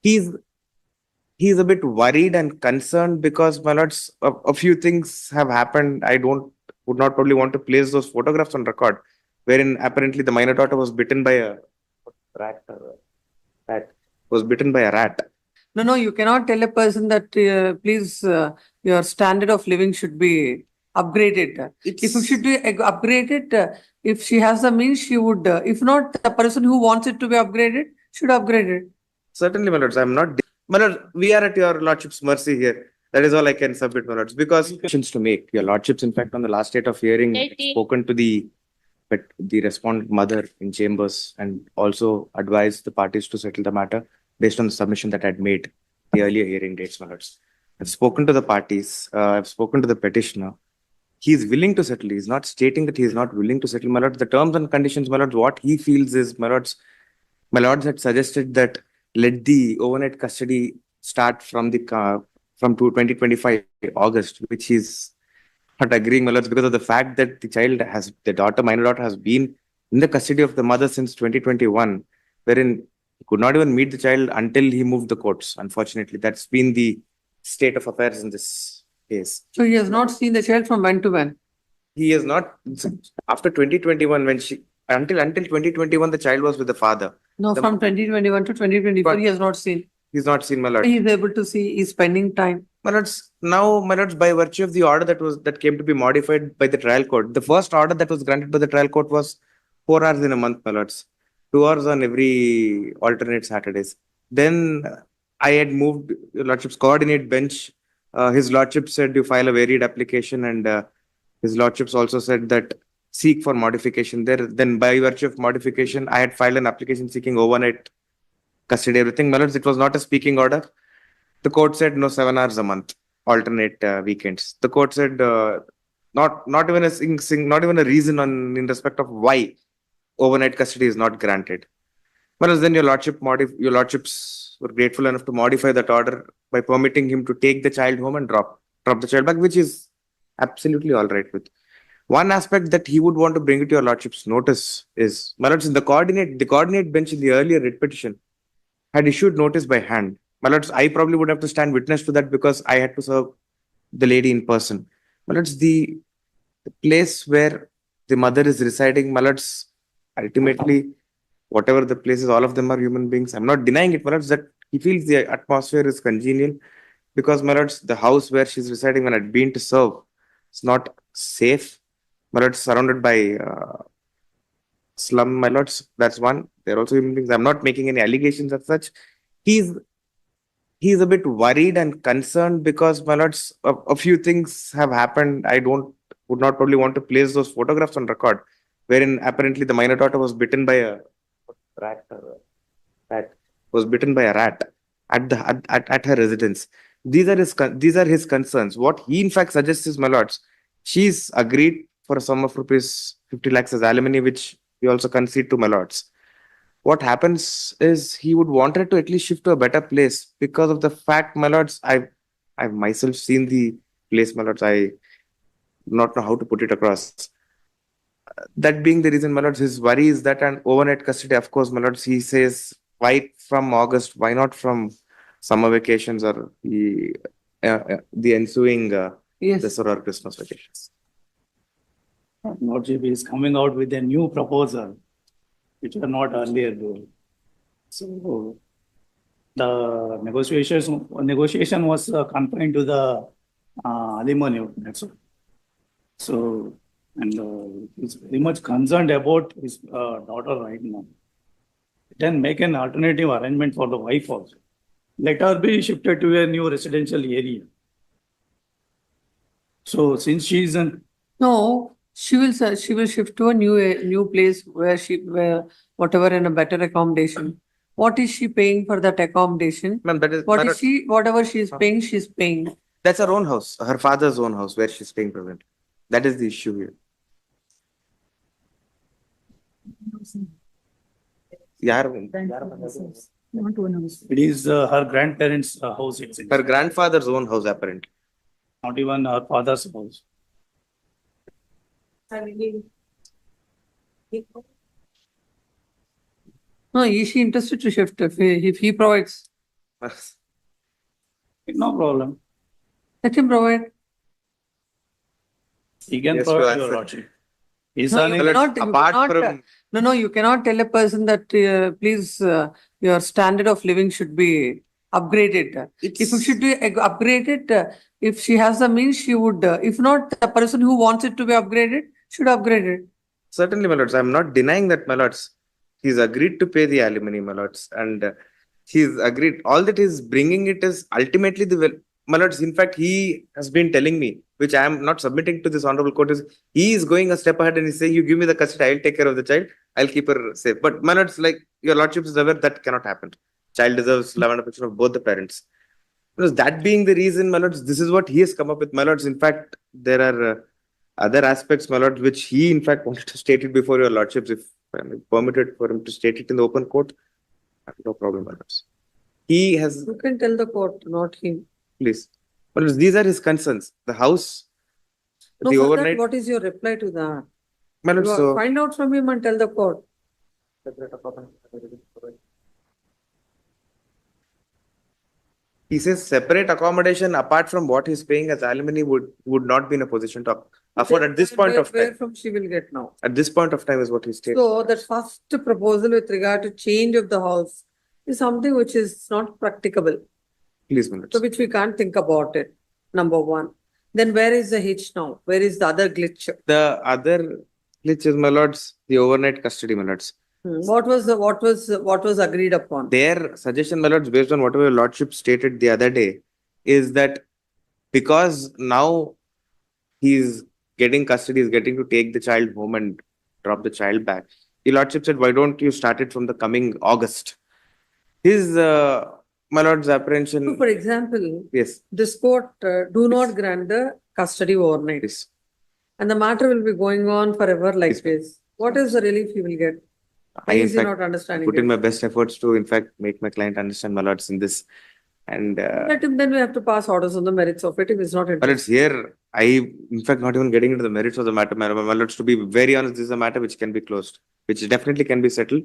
He's he's a bit worried and concerned because, my lords, a few things have happened. I don't would not probably want to place those photographs on record, wherein apparently the minor daughter was bitten by a rat. Rat was bitten by a rat. No, no, you cannot tell a person that please your standard of living should be upgraded. If it should be upgraded, if she has the means, she would. If not, the person who wants it to be upgraded should upgrade it. Certainly, my lords, I'm not. My lord, we are at your lordship's mercy here. That is all I can submit, my lords, because questions to make. Your lordships, in fact, on the last date of hearing, spoken to the respondent mother in chambers and also advised the parties to settle the matter based on the submission that I had made the earlier hearing dates, my lords. I've spoken to the parties. I've spoken to the petitioner. He is willing to settle. He's not stating that he is not willing to settle, my lords. The terms and conditions, my lords, what he feels is, my lords had suggested that let the overnight custody start from 2025 August, which is not agreeing, my lords, because of the fact that the minor daughter has been in the custody of the mother since 2021, wherein he could not even meet the child until he moved the courts. Unfortunately, that's been the state of affairs in this case. So he has not seen the child from when to when? He has not, after 2021, until 2021, the child was with the father. No, from 2021 to 2024, he has not seen. He's not seen, my lord. He is able to see. He's spending time. My lords, now, my lords, by virtue of the order that came to be modified by the trial court, the first order that was granted by the trial court was 4 hours in a month, my lords, 2 hours on every alternate Saturdays. Then I had moved your lordship's coordinate bench. His lordship said you file a varied application, and his lordships also said that seek for modification there. Then, by virtue of modification, I had filed an application seeking overnight custody, everything. My lords, it was not a speaking order. The court said no, 7 hours a month, alternate weekends. The court said not even not even a reason in respect of why overnight custody is not granted. Whereas then your lordships were grateful enough to modify that order by permitting him to take the child home and drop the child back, which is absolutely all right with. One aspect that he would want to bring it to your lordship's notice is, my lords, in the coordinate bench in the earlier writ petition had issued notice by hand. My lords, I probably would have to stand witness to that because I had to serve the lady in person. My lords, the place where the mother is residing, my lords, ultimately, whatever the places, all of them are human beings. I'm not denying it, my lords, that he feels the atmosphere is congenial because, my lords, the house where she's residing when I'd been to serve, it's not safe. My lords, surrounded by slum, my lords, that's one. They're also human beings. I'm not making any allegations as such. He's a bit worried and concerned because, my lords, a few things have happened. I would not probably want to place those photographs on record, wherein apparently the minor daughter was bitten by a rat. Rat was bitten by a rat at her residence. These are his concerns. What he in fact suggests is, my lords, she's agreed for a sum of rupees 50 lakhs as alimony, which he also concede to, my lords. What happens is he would want her to at least shift to a better place because of the fact, my lords, I've myself seen the place, my lords. I do not know how to put it across. That being the reason, my lords, his worry is that an overnight custody, of course, my lords, he says, why from August? Why not from summer vacations or the ensuing Dasara or Christmas vacations? Lordship is coming out with a new proposal, which were not earlier there. So the negotiation was confined to the alimony. That's all. So, and he's very much concerned about his daughter right now. Then make an alternative arrangement for the wife also. Let her be shifted to a new residential area. So since she is an she will shift to a new place where whatever in a better accommodation. What is she paying for that accommodation? Ma'am, that is whatever she is paying, she's paying. That's her own house, her father's own house where she's staying present. That is the issue here. It is her grandparents' house. Her grandfather's own house, apparently. Not even her father's house. No, is she interested to shift if he provides? No problem. Let him provide. He can Yes, provide to your answer. lordship. He's No, earning. you cannot, Apart from no, you cannot tell a person that, please, your standard of living should be upgraded. If it should be upgraded, if she has the means, she would, if not, the person who wants it to be upgraded should upgrade it. certainly, my lords, I'm not denying that, my lords. He's agreed to pay the alimony, my lords, and he's agreed. All that he's bringing it is ultimately the well, my lords. In fact, he has been telling me, which I am not submitting to this honorable court, is he is going a step ahead and he's saying, "You give me the custody, I'll take care of the child, I'll keep her safe." But my lords, like your lordship is aware, that cannot happen. Child deserves love and affection of both the parents. Because that being the reason, my lords, this is what he has come up with, my lords. In fact, there are other aspects, my lord, which he in fact wanted to state it before your lordships. If I'm permitted for him to state it in the open court, I have no problem, my lords. He has, You can tell the court, not him. please, my lords, these are his concerns. The house, No, the for that, overnight, what is your reply to that? my lords. So Find out from him and tell the court. he says separate accommodation apart from what he's paying as alimony would not be in a position to afford at this point of Where time. from she will get now? At this point of time is what he states. So that first proposal with regard to change of the house is something which is not practicable, Please, my lords. so which we can't think about it. Number one. Then where is the hitch now? Where is the other glitch? The other glitch is, my lords, the overnight custody, my lords. What was agreed upon? Their suggestion, my lords, based on whatever your lordship stated the other day, is that because now he's getting custody, he's getting to take the child home and drop the child back. The lordship said, why don't you start it from the coming August? His, my lord's So, apprehension, for example, yes, this court do not grant the custody overnight, yes. and the matter will be going on forever like Yes, ma'am. this. What is the relief he will get? I, Why in is he fact, not understanding put in it? my best efforts to, in fact, make my client understand, my lords, in this. And, Let him, then we have to pass orders on the merits of it if he's not but interested. it's here, in fact, not even getting into the merits of the matter, my lords, to be very honest, this is a matter which can be closed, which definitely can be settled.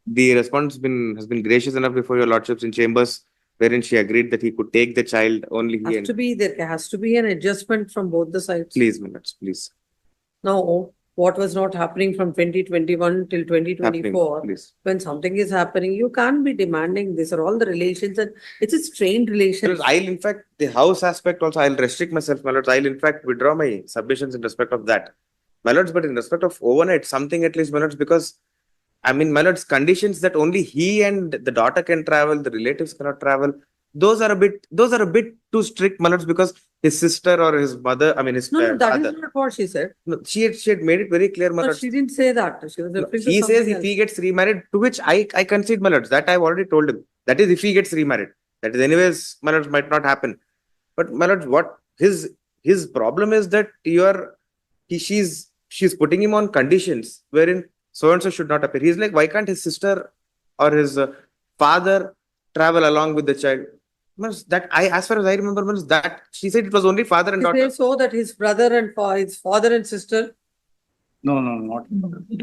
The response has been gracious enough before your lordships in chambers, wherein she agreed that he could take the child only he and There has to be an adjustment from both the sides. please, my lords, please. Now, what was not happening from 2021 till 2024, Happening, please. when something is happening, you can't be demanding. These are all the relations, and it's a strained relation. I'll, in fact, the house aspect also, I'll restrict myself, my lords. I'll, in fact, withdraw my submissions in respect of that. My lords, but in respect of overnight, something at least, my lords, because, I mean, my lords, conditions that only he and the daughter can travel, the relatives cannot travel, those are a bit too strict, my lords, because his sister or his mother, I mean, his No, that father. is not what she said. No, she had made it very clear, my No, lords. she didn't say that. She was No, referring to he says something if else. he gets remarried, to which I concede, my lords, that I've already told him. That is if he gets remarried. That is anyways, my lords, might not happen. But my lords, what his problem is that she's putting him on conditions wherein so and so should not appear. He's like, why can't his sister or his father travel along with the child? Means that as far as I remember, means that she said it was only father and She daughter. says so that his brother and his father and sister. No, not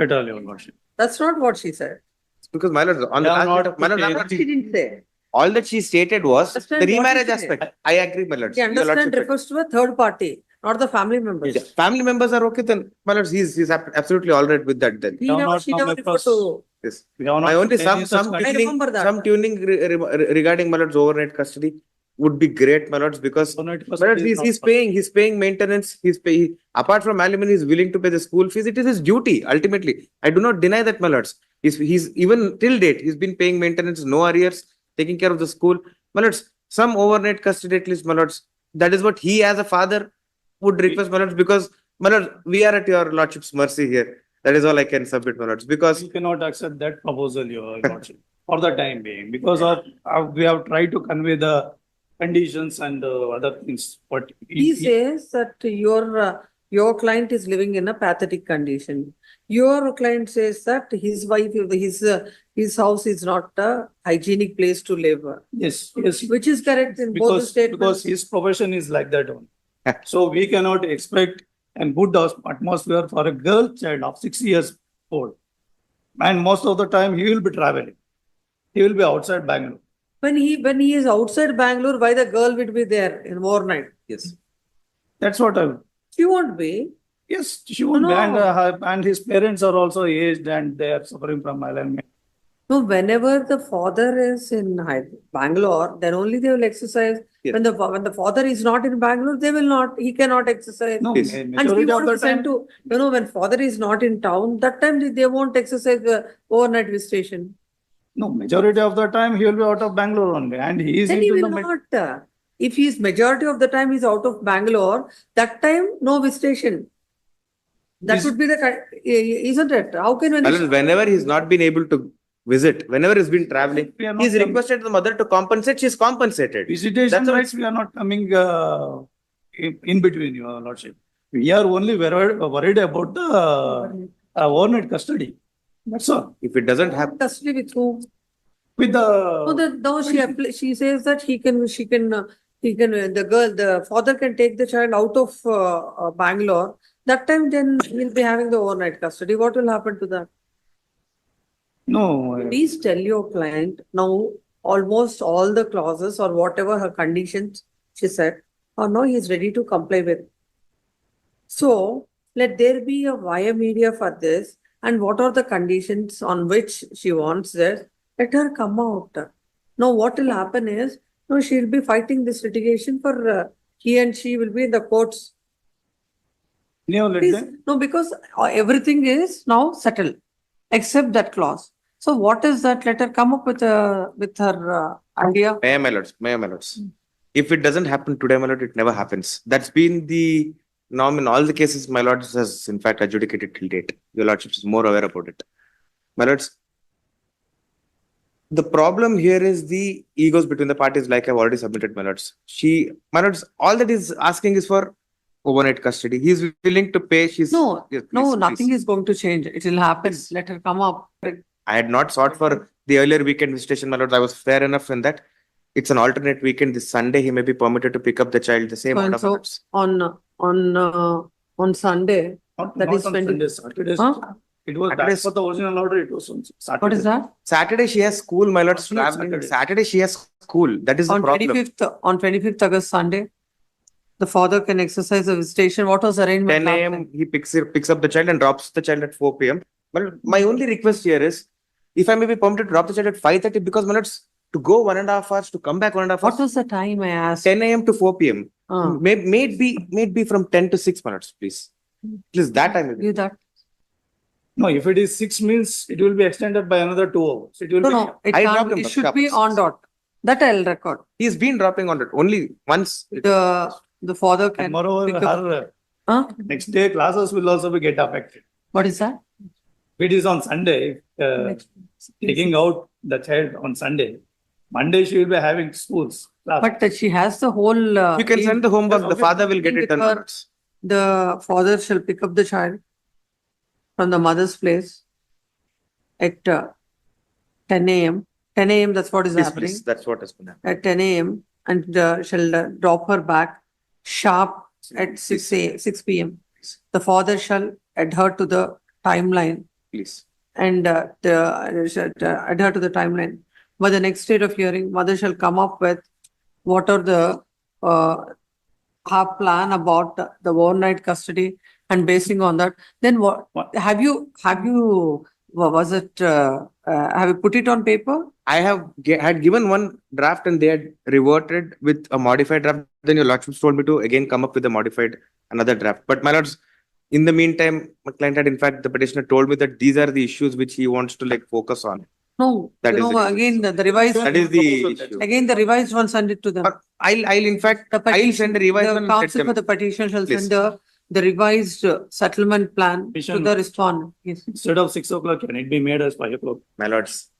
at all, your lordship. That's not what she said. Because my lords, on the Yeah, last not bit of, my lords, to I'm take not- She didn't say. all that she stated was the Understand what remarriage he aspect. said. I agree, my lords. The Your understand lordship- refers to a third party, not the family members. Yeah, family members are okay then. My lords, he's absolutely all right with that then. She have never not come referred across- to. Yes. We have not My only put any such some condition. I tuning, remember that. some tuning regarding my lords overnight custody would be great, my lords, because Overnight my lords, custody is he's not paying maintenance. Apart from alimony, he's willing to pay the school fees. It is his duty ultimately. I do not deny that, my lords. He's even till date he's been paying maintenance, no arrears, taking care of the school. My lords, some overnight custody at least, my lords. That is what he as a father would request, my lords, because my lords, we are at your lordship's mercy here. That is all I can submit, my lords, because We cannot accept that proposal, your lordship, for the time being, because of we have tried to convey the conditions and other things. But He says that your client is living in a pathetic condition. Your client says that his wife, his house is not a hygienic place to live. yes, Which is correct in both the because statements. his profession is like that one. So we cannot expect a good atmosphere for a girl child of 6 years old. And most of the time he will be traveling. He will be outside Bangalore. When he is outside Bangalore, why the girl would be there in overnight? Yes. That's what I, She won't be. yes, she won't be. And, No. and his parents are also aged and they are suffering from alignment. No, whenever the father is in Bangalore, then only they will exercise. Yes. When the father is not in Bangalore, they will not. He cannot exercise. No, Yes. And he majority of the wants to send time, to, when father is not in town, that time they won't exercise the overnight visitation. no, majority of the time he will be out of Bangalore only and he is Then he into will the, not. If he is majority of the time he's out of Bangalore, that time no visitation. That Is- would be isn't it? How can Whenever he's not been able to visit, whenever he's been traveling, we are not he's com- requested the mother to compensate. She's compensated. visitation That's how rights, we are not coming in between, your lordship. We are only worried about the overnight custody. That's all. If it doesn't happen, custody with whom? With No, the, she says that the father can take the child out of Bangalore. That time, then he'll be having the overnight custody. What will happen to that? no, Please tell your client now almost all the clauses or whatever her conditions she said, or no, he's ready to comply with. So let there be a via media for this, and what are the conditions on which she wants this? Let her come out. Now, what will happen is, no, she'll be fighting this litigation for he and she will be in the courts. let Please, them, no, because everything is now settled except that clause. So, what is that? Let her come up with her idea. may I, my lords, may I, my lords. If it doesn't happen today, my lord, it never happens. That's been the norm in all the cases my lords has in fact adjudicated till date. Your lordship is more aware about it. My lords, the problem here is the egos between the parties, like I've already submitted, my lords. My lords, all that is asking is for overnight custody. He's willing to pay. No, Yes, no, please, nothing please. is going to change. It will happen. Yes. Let her come up. I had not sought for the earlier weekend visitation, my lords. I was fair enough in that. It's an alternate weekend. This Sunday, he may be permitted to pick up the child the same So and order, my so lords. on Sunday, not, that not is on 20 Sundays, Saturdays. Huh? It was, Saturdays. as per the original order, it was on Saturday. What is that? Saturday, she has school, my lords. Alternate Traveling. Saturdays. Saturday, she has school. That is the On problem. 25th August Sunday, the father can exercise a visitation. What was the arrangement 10 last a.m. time? he picks up the child and drops the child at 4 p.m. But my only request here is, if I may be permitted to drop the child at 5:30, because my lords, to go 1.5 hours, to come back 1.5 What hours, was the time I asked? 10 a.m. to 4 p.m. Ah. Maybe from 10 to 6 minutes, please. Please, that time. Give that. No, if it is 6 meals, it will be extended by another 2 hours. It will No, be. no, it I can't. dropped him, It but should be stop. on dot. That I'll record. He's been dropping on it only once. The father And can. moreover, pick up- her Huh? next day classes will also be get affected. What is that? If it is on Sunday, taking out the child on Sunday, Monday she will be having schools. class. But that she has the whole. You can send the homework. The okay. father will get With it done. her- The father shall pick up the child from the mother's place at 10 a.m. 10 a.m. That's what is Yes, happening. please. That's what has been happening. At 10 a.m. and shall drop her back sharp at 6 p.m. The father shall adhere to the timeline Please. and shall adhere to the timeline. By the next date of hearing, mother shall come up with what are the her plan about the overnight custody, and basing on that, then what have you was it have you put it on paper? I had given one draft and they had reverted with a modified draft. Then your lordships told me to again come up with a modified another draft. But my lords, in the meantime, my client had in fact the petitioner told me that these are the issues which he wants to like focus on. No, That is the again the revised. That is the issue. Again, the revised one, send it to them. I'll in fact The I'll petition, send a revised the one and let counsel them. for the petition shall Please. send the revised settlement plan to Petition. the respondent. Yes. Instead of 6 o'clock, can it be made as 5 o'clock? My lords,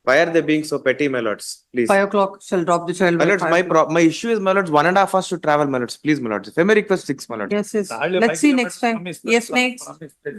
why are they being so petty, my lords? Please. 5 o'clock shall drop the child. My by lords, 5 my issue is, my lords, 1.5 hours to travel, my lords. Please, my lords. If I may request 6, my lords. Yes, yes. Hardly Let's 5 see next kilometers time. from his Yes, place, next. from his place.